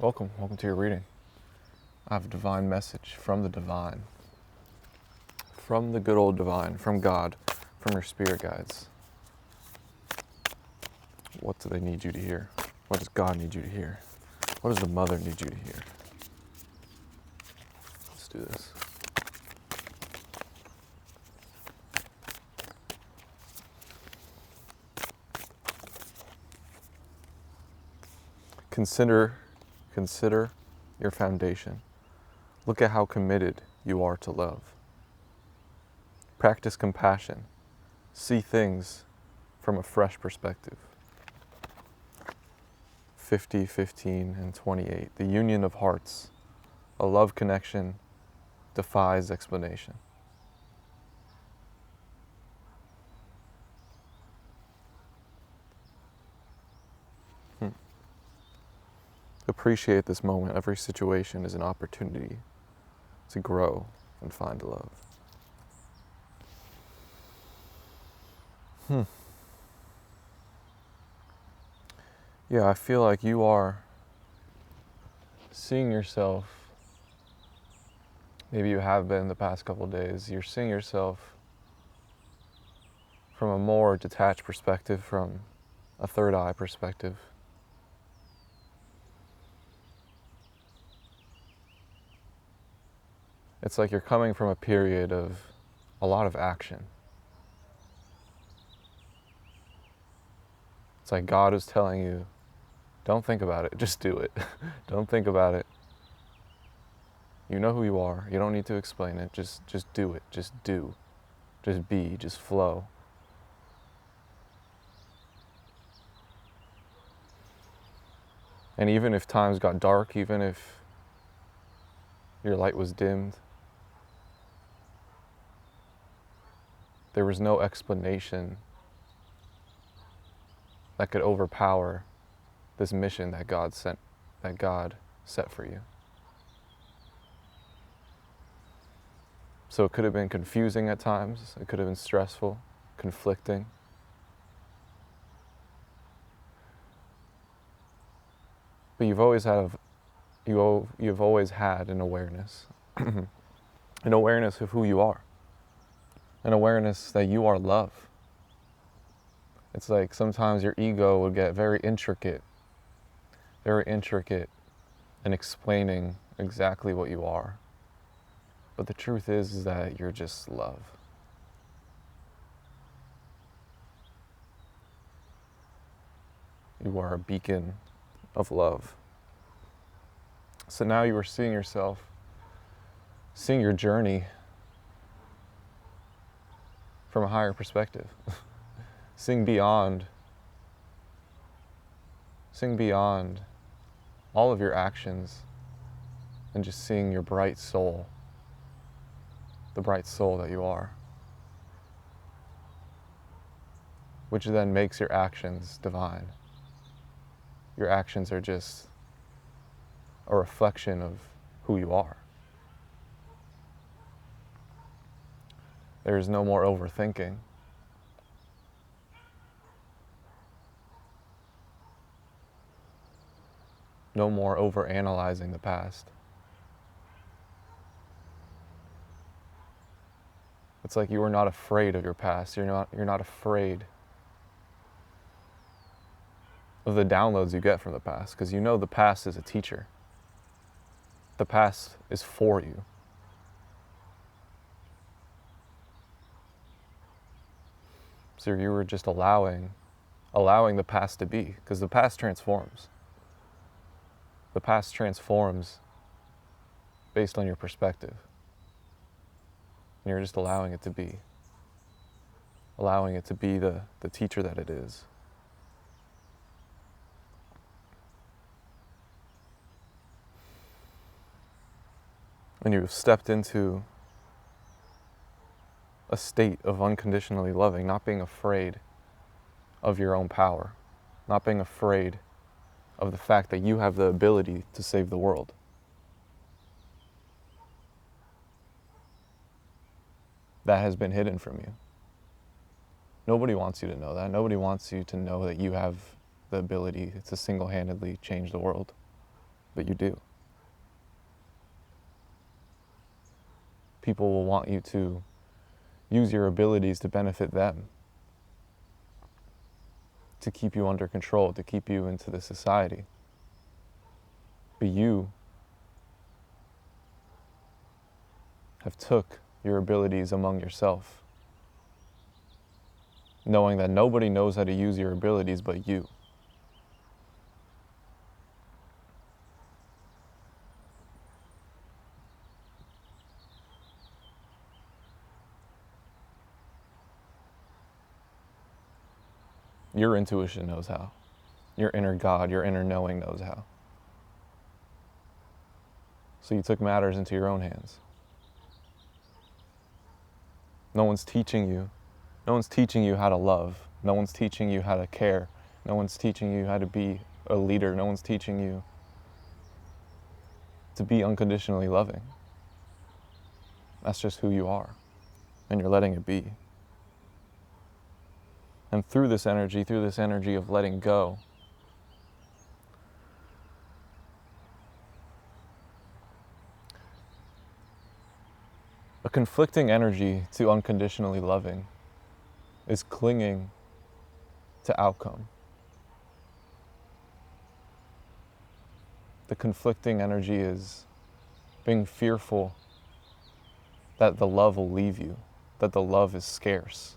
Welcome to your reading. I have a divine message from the divine, from the good old divine, from God, from your spirit guides. What do they need you to hear? What does God need you to hear? What does the mother need you to hear? Let's do this. Consider your foundation. Look at how committed you are to love. Practice compassion. See things from a fresh perspective. 50, 15, and 28. The union of hearts, a love connection, defies explanation. Appreciate this moment. Every situation is an opportunity to grow and find love. Yeah, I feel like you are seeing yourself, maybe you have been the past couple of days, you're seeing yourself from a more detached perspective, from a third eye perspective. It's like you're coming from a period of a lot of action. It's like God is telling you, don't think about it, just do it. Don't think about it. You know who you are. You don't need to explain it. Just do it. Just do. Just be. Just flow. And even if times got dark, even if your light was dimmed, there was no explanation that could overpower this mission that God set for you. So it could have been confusing at times, it could have been stressful, conflicting. But you've always had an awareness, an awareness of who you are, an awareness that you are love. It's like sometimes your ego would get very intricate in explaining exactly what you are. But the truth is that you're just love. You are a beacon of love. So now you are seeing yourself, seeing your journey from a higher perspective, seeing beyond all of your actions and just seeing your bright soul, the bright soul that you are, which then makes your actions divine. Your actions are just a reflection of who you are. There is no more overthinking. No more overanalyzing the past. It's like you are not afraid of your past. You're not afraid of the downloads you get from the past, because you know the past is a teacher. The past is for you. So you were just allowing the past to be, because the past transforms. The past transforms based on your perspective. And you're just allowing it to be. Allowing it to be the teacher that it is. And you've stepped into a state of unconditionally loving, not being afraid of your own power, not being afraid of the fact that you have the ability to save the world. That has been hidden from you. Nobody wants you to know that. Nobody wants you to know that you have the ability to single-handedly change the world. but you do. People will want you to use your abilities to benefit them, to keep you under control, to keep you into the society. But you have took your abilities among yourself, knowing that nobody knows how to use your abilities but you. Your intuition knows how. Your inner God, your inner knowing knows how. So you took matters into your own hands. No one's teaching you. No one's teaching you how to love. No one's teaching you how to care. No one's teaching you how to be a leader. No one's teaching you to be unconditionally loving. That's just who you are. And you're letting it be. And through this energy of letting go, a conflicting energy to unconditionally loving is clinging to outcome. The conflicting energy is being fearful that the love will leave you, that the love is scarce.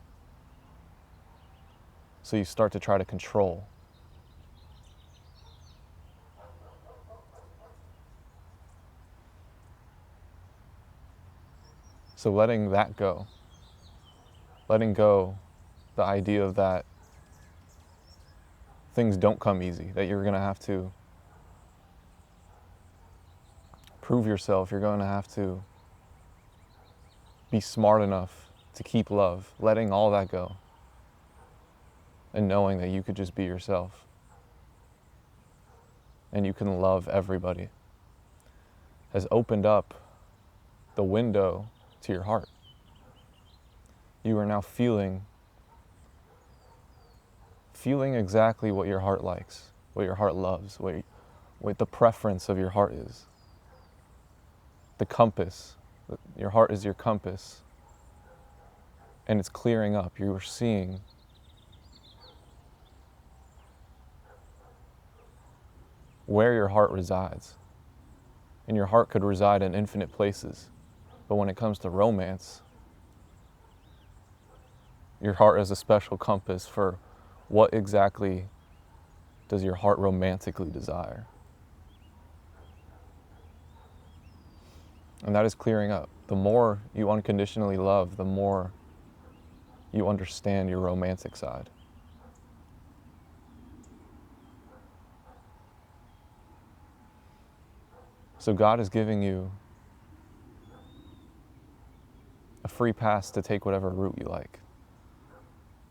So you start to try to control. So letting that go, letting go the idea of that things don't come easy, that you're going to have to prove yourself, you're going to have to be smart enough to keep love, letting all that go, and knowing that you could just be yourself and you can love everybody, has opened up the window to your heart. You are now feeling exactly what your heart likes, what your heart loves, what the preference of your heart is. The compass. Your heart is your compass. And it's clearing up. You are seeing where your heart resides. And your heart could reside in infinite places. But when it comes to romance, your heart is a special compass for what exactly does your heart romantically desire. And that is clearing up. The more you unconditionally love, the more you understand your romantic side. So God is giving you a free pass to take whatever route you like,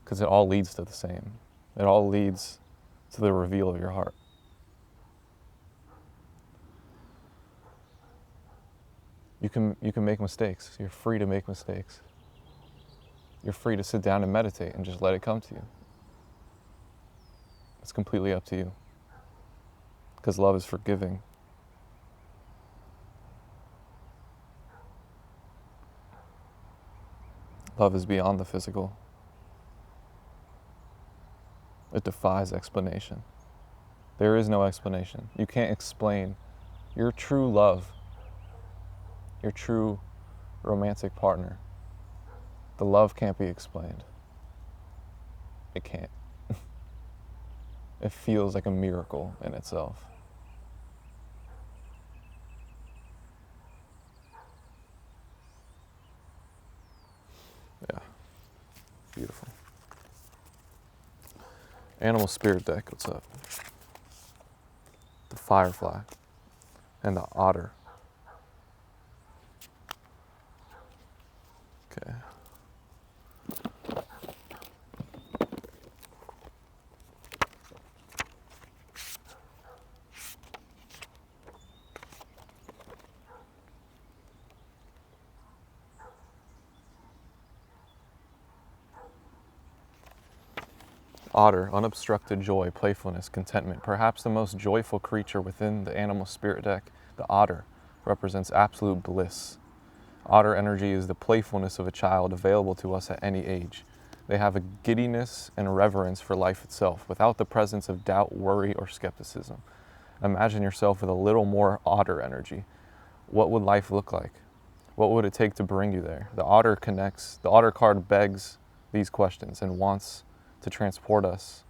because it all leads to the same. It all leads to the reveal of your heart. You can make mistakes. You're free to make mistakes. You're free to sit down and meditate and just let it come to you. It's completely up to you, because love is forgiving. Love is beyond the physical. It defies explanation. There is no explanation. You can't explain your true love, your true romantic partner. The love can't be explained. It can't. It feels like a miracle in itself. Yeah, beautiful. Animal spirit deck, what's up? The firefly and the otter. Okay. Otter, unobstructed joy, playfulness, contentment. Perhaps the most joyful creature within the animal spirit deck, the otter, represents absolute bliss. Otter energy is the playfulness of a child available to us at any age. They have a giddiness and reverence for life itself, without the presence of doubt, worry, or skepticism. Imagine yourself with a little more otter energy. What would life look like? What would it take to bring you there? The otter connects, the otter card begs these questions and wants to transport us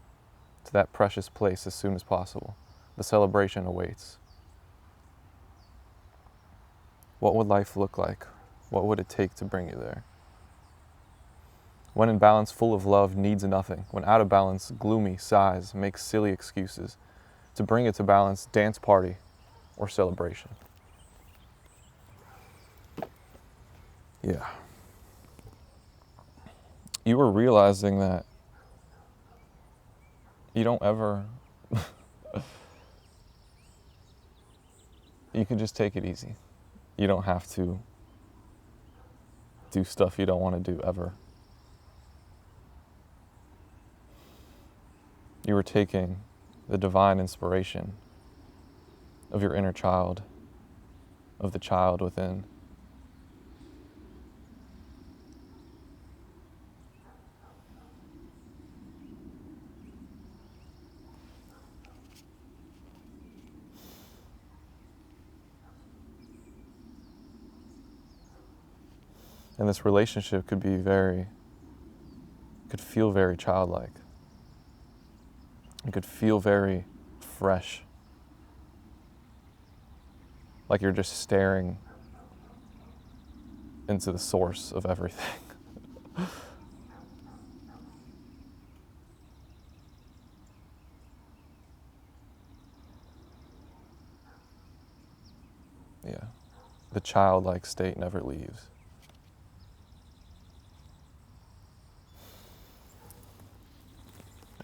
to that precious place as soon as possible. The celebration awaits. What would life look like? What would it take to bring you there? When in balance, full of love, needs nothing. When out of balance, gloomy, sighs, makes silly excuses. To bring it to balance, dance party or celebration. Yeah. You were realizing that you don't ever, you can just take it easy. You don't have to do stuff you don't want to do ever. You were taking the divine inspiration of your inner child, of the child within. And this relationship could feel very childlike. It could feel very fresh. Like you're just staring into the source of everything. Yeah. The childlike state never leaves.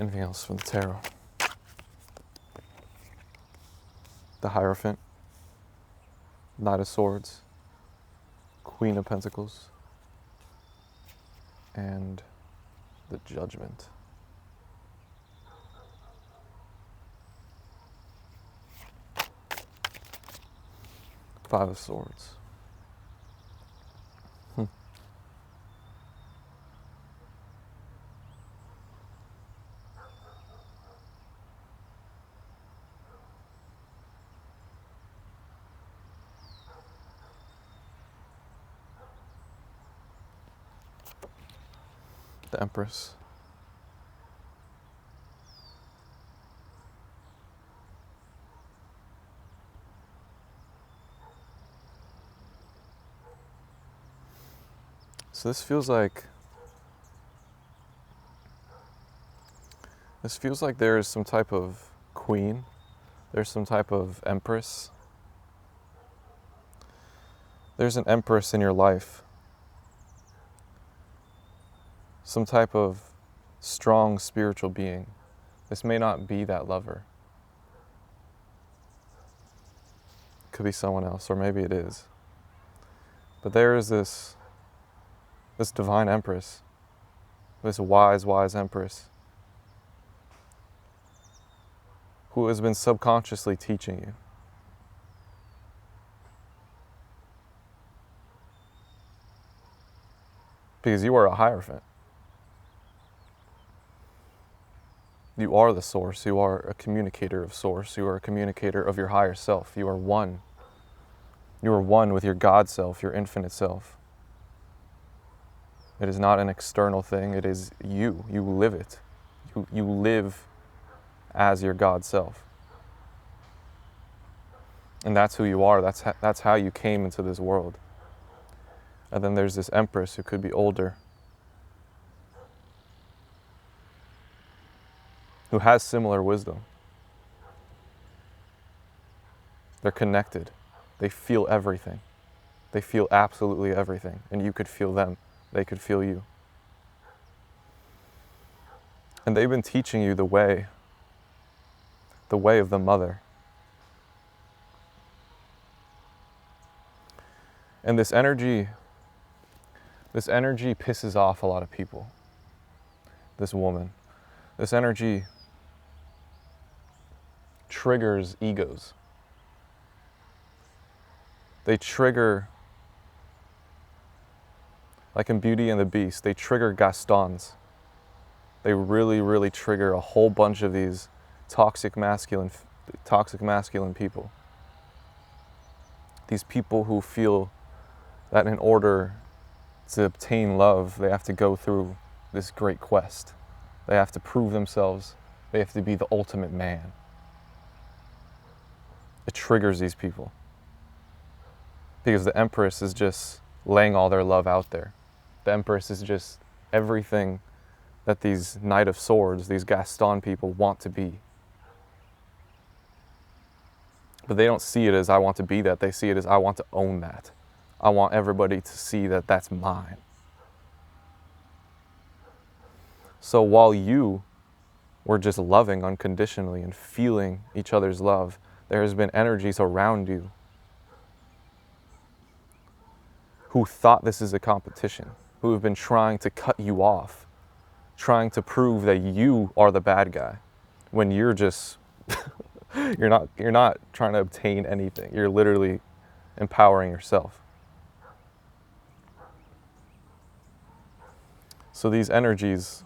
Anything else from the tarot? The Hierophant, Knight of Swords, Queen of Pentacles, and the Judgment. Five of Swords. The Empress. So this feels like there is some type of queen, there's some type of empress. There's an empress in your life. Some type of strong spiritual being. This may not be that lover. Could be someone else, or maybe it is. But there is this divine empress, this wise empress, who has been subconsciously teaching you. Because you are a Hierophant. You are the source. You are a communicator of source. You are a communicator of your higher self. You are one. You are one with your God self, your infinite self. It is not an external thing. It is you. You live it. You live as your God self. And that's who you are. That's how you came into this world. And then there's this empress who could be older, who has similar wisdom. They're connected. They feel everything. They feel absolutely everything. And you could feel them. They could feel you. And they've been teaching you the way of the mother. And this energy pisses off a lot of people. This woman. This energy triggers egos. They trigger, like in Beauty and the Beast, they trigger Gastons. They really, really trigger a whole bunch of these toxic masculine people. These people who feel that in order to obtain love, they have to go through this great quest. They have to prove themselves. They have to be the ultimate man. It triggers these people. Because the Empress is just laying all their love out there. The Empress is just everything that these Knight of Swords, these Gaston people want to be. But they don't see it as I want to be that. They see it as I want to own that. I want everybody to see that that's mine. So while you were just loving unconditionally and feeling each other's love, there has been energies around you who thought this is a competition, who have been trying to cut you off, trying to prove that you are the bad guy when you're just you're not trying to obtain anything. You're literally empowering yourself. So these energies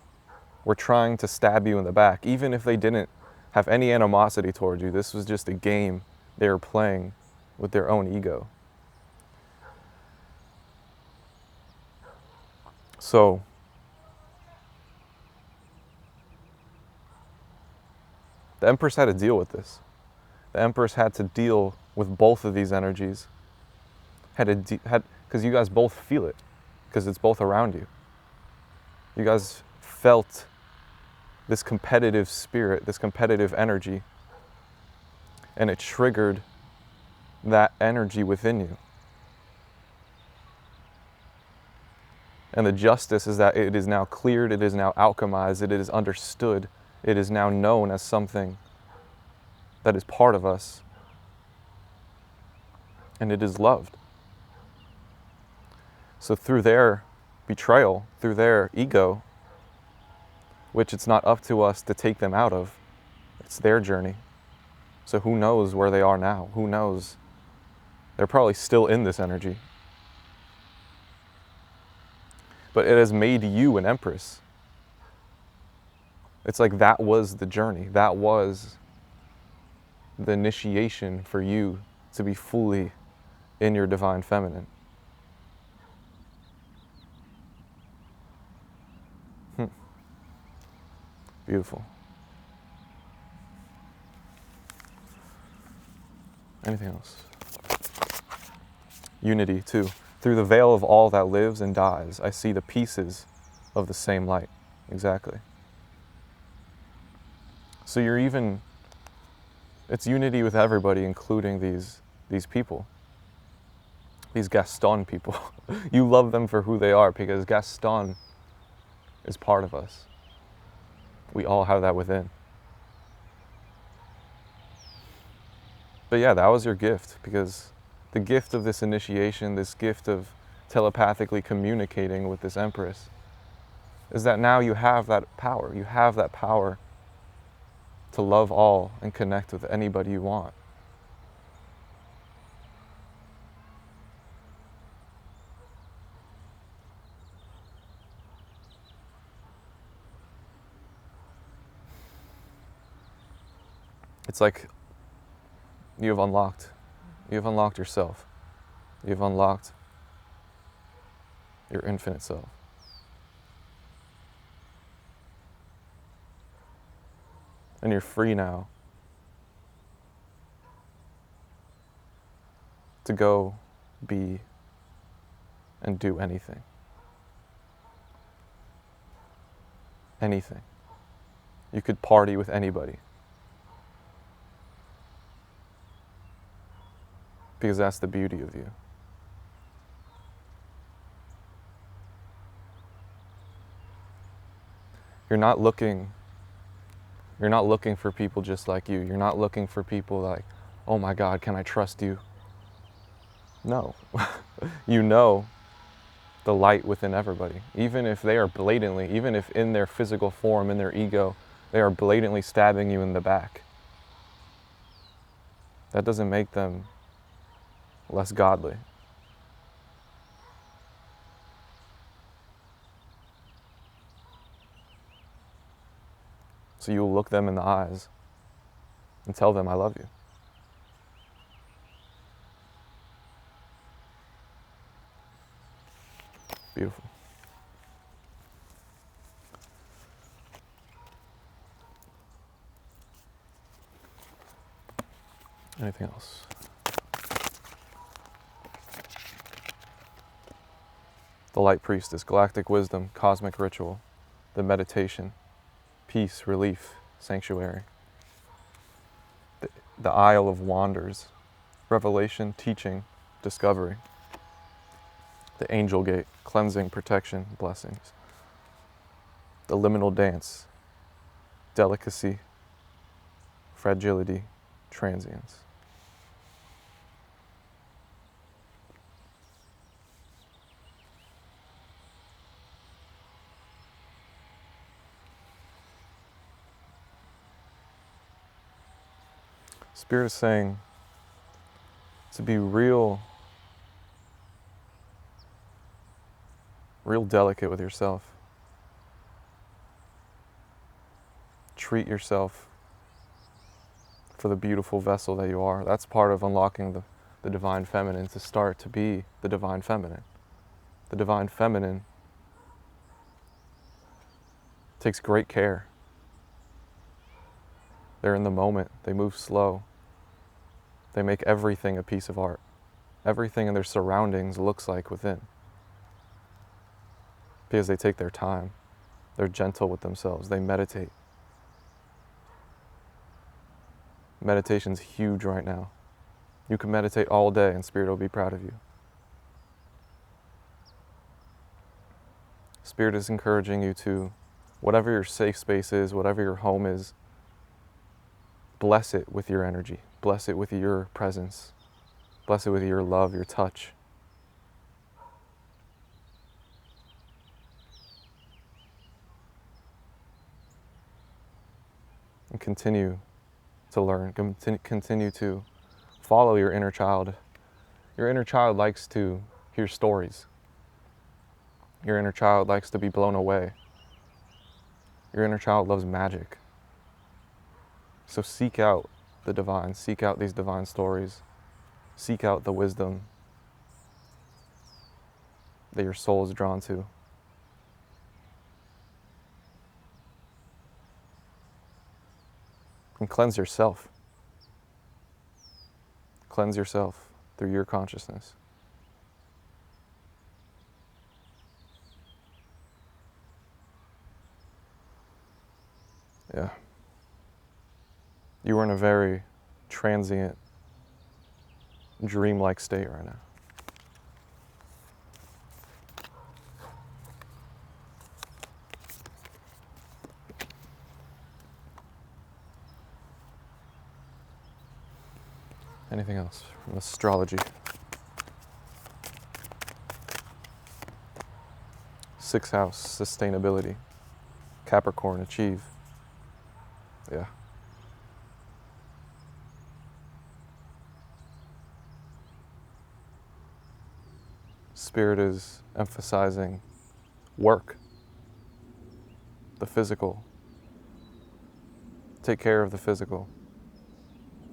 were trying to stab you in the back, even if they didn't have any animosity towards you. This was just a game they were playing with their own ego. So the Empress had to deal with this. The Empress had to deal with both of these energies. Because you guys both feel it, because it's both around you. You guys felt this competitive spirit, this competitive energy, and it triggered that energy within you. And the justice is that it is now cleared, it is now alchemized, it is understood, it is now known as something that is part of us, and it is loved. So through their betrayal, through their ego, which it's not up to us to take them out of, it's their journey. So who knows where they are now? Who knows? They're probably still in this energy. But it has made you an Empress. It's like that was the journey. That was the initiation for you to be fully in your divine feminine. Beautiful. Anything else? Unity, too. Through the veil of all that lives and dies, I see the pieces of the same light. Exactly. So it's unity with everybody, including these people. These Gaston people. You love them for who they are because Gaston is part of us. We all have that within. But yeah, that was your gift, because the gift of this initiation, this gift of telepathically communicating with this Empress, is that now you have that power. You have that power to love all and connect with anybody you want. It's like you've unlocked yourself. You've unlocked your infinite self. And you're free now to go, be, and do anything. Anything. You could party with anybody. Because that's the beauty of you. You're not looking for people just like you. You're not looking for people like, oh my God, can I trust you? No. You know the light within everybody. Even if they are blatantly, even if in their physical form, in their ego, They are blatantly stabbing you in the back. That doesn't make them less godly. So you will look them in the eyes and tell them, I love you. Beautiful. Anything else? The Light Priestess, galactic wisdom, cosmic ritual, the meditation, peace, relief, sanctuary. The Isle of Wonders, revelation, teaching, discovery. The Angel Gate, cleansing, protection, blessings. The liminal dance, delicacy, fragility, transience. Spirit is saying to be real delicate with yourself. Treat yourself for the beautiful vessel that you are. That's part of unlocking the divine feminine, to start to be the divine feminine. The divine feminine takes great care. They're in the moment. They move slow. They make everything a piece of art. Everything in their surroundings looks like within. Because they take their time. They're gentle with themselves. They meditate. Meditation's huge right now. You can meditate all day and Spirit will be proud of you. Spirit is encouraging you to, whatever your safe space is, whatever your home is, bless it with your energy. Bless it with your presence. Bless it with your love, your touch. And continue to learn. Continue to follow your inner child. Your inner child likes to hear stories. Your inner child likes to be blown away. Your inner child loves magic. So seek out the divine. Seek out these divine stories. Seek out the wisdom that your soul is drawn to. And cleanse yourself. Cleanse yourself through your consciousness. Yeah. You are in a very transient, dreamlike state right now. Anything else from astrology? Sixth house, sustainability. Capricorn, achieve. Yeah. Spirit is emphasizing work, the physical. Take care of the physical.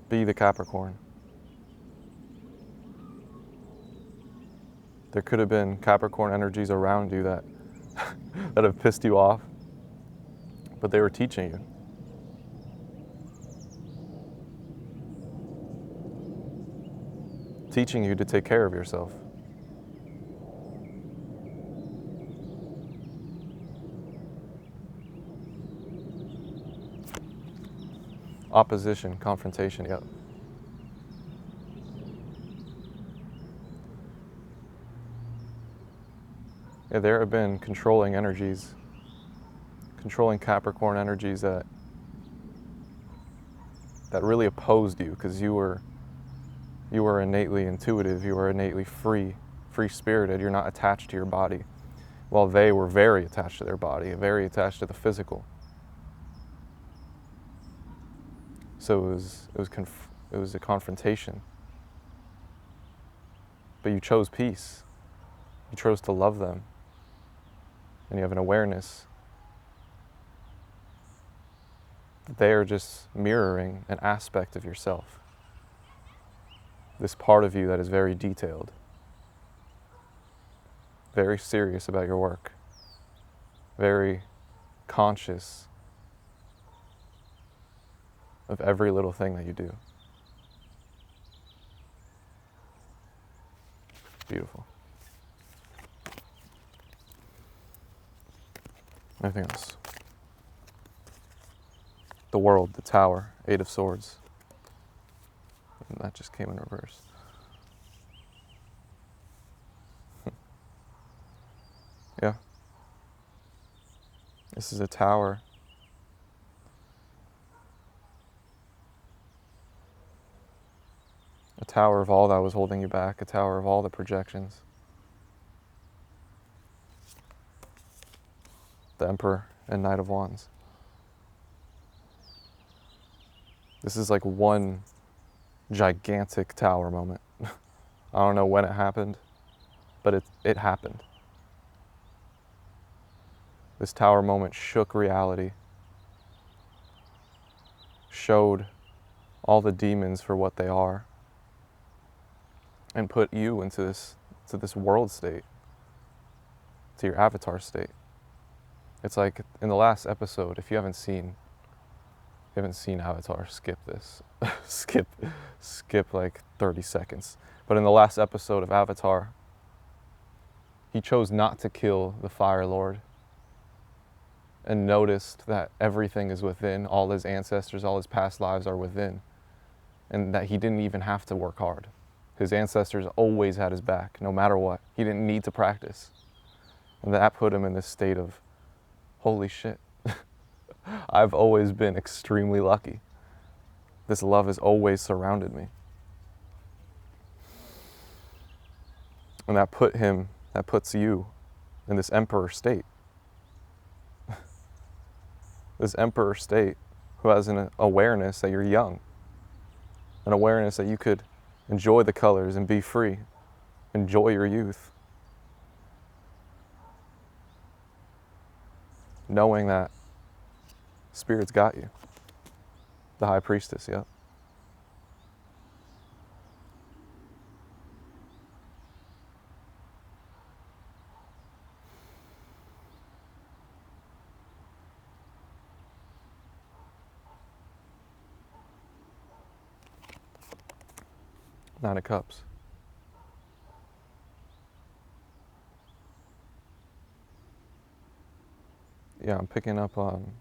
Be the Capricorn. There could have been Capricorn energies around you that that have pissed you off, but they were teaching you. Teaching you to take care of yourself. Opposition, confrontation, yep. Yeah, there have been controlling energies, controlling Capricorn energies that really opposed you, because you were innately intuitive, you were innately free-spirited, you're not attached to your body, while they were very attached to their body, very attached to the physical. So it was a confrontation. But you chose peace. You chose to love them. And you have an awareness that they are just mirroring an aspect of yourself. This part of you that is very detailed, very serious about your work, very conscious of every little thing that you do. Beautiful. Anything else? The world, the tower, 8 of swords. And that just came in reverse. Yeah. This is a tower. A tower of all that was holding you back, a tower of all the projections. The Emperor and Knight of Wands. This is like one gigantic tower moment. I don't know when it happened, but it happened. This tower moment shook reality, showed all the demons for what they are, and put you into this world state, to your avatar state. It's like in the last episode, if you haven't seen Avatar, skip this. skip like 30 seconds. But in the last episode of Avatar, he chose not to kill the Fire Lord and noticed that everything is within, all his ancestors, all his past lives are within, and that he didn't even have to work hard. His ancestors always had his back, no matter what. He didn't need to practice. And that put him in this state of, holy shit. I've always been extremely lucky. This love has always surrounded me. And that puts you in this emperor state. This emperor state who has an awareness that you're young. An awareness that you could enjoy the colors and be free. Enjoy your youth. Knowing that Spirit's got you. The High Priestess, yep. Nine of Cups. Yeah, I'm picking up on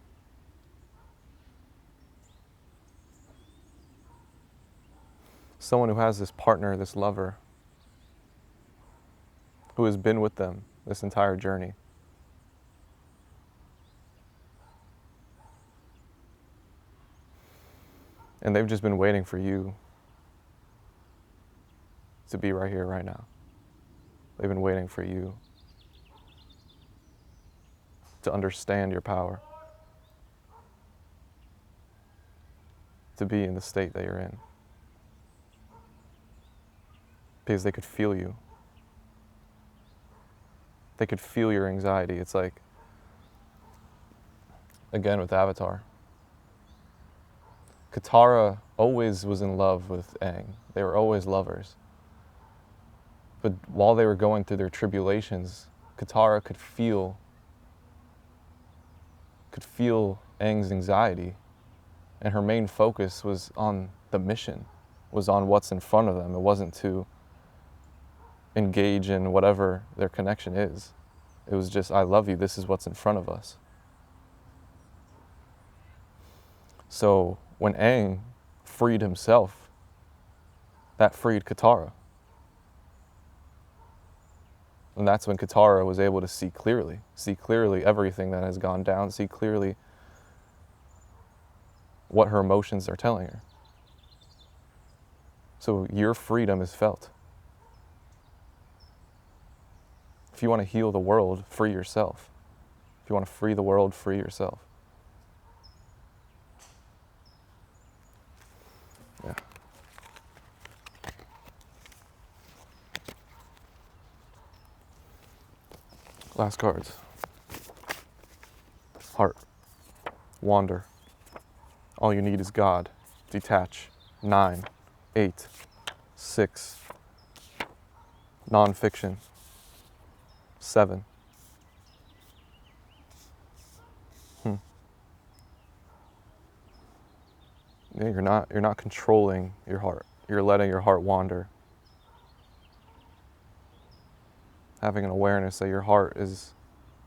someone who has this partner, this lover, who has been with them this entire journey. And they've just been waiting for you to be right here, right now. They've been waiting for you to understand your power, to be in the state that you're in. Because they could feel you. They could feel your anxiety. It's like, again with Avatar, Katara always was in love with Aang. They were always lovers. But while they were going through their tribulations, Katara could feel Aang's anxiety, and her main focus was on the mission, was on what's in front of them. It wasn't to engage in whatever their connection is. It was just, I love you, this is what's in front of us. So when Aang freed himself, that freed Katara. And that's when Katara was able to see clearly everything that has gone down, see clearly what her emotions are telling her. So your freedom is felt. If you want to heal the world, free yourself. If you want to free the world, free yourself. Last cards. Heart. Wander. All you need is God. Detach. 9, 8, 6. Nonfiction. 7. Yeah, you're not controlling your heart. You're letting your heart wander. Having an awareness that your heart is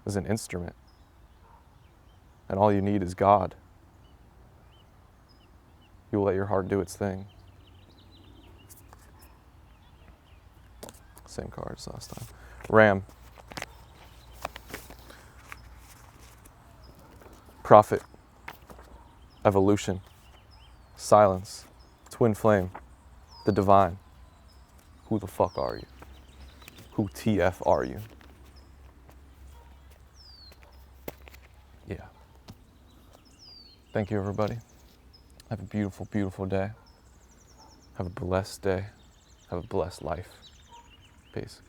an instrument. And all you need is God. You will let your heart do its thing. Same cards last time. Ram. Prophet. Evolution. Silence. Twin flame. The divine. Who the fuck are you? Who TF are you? Yeah. Thank you, everybody. Have a beautiful, beautiful day. Have a blessed day. Have a blessed life. Peace.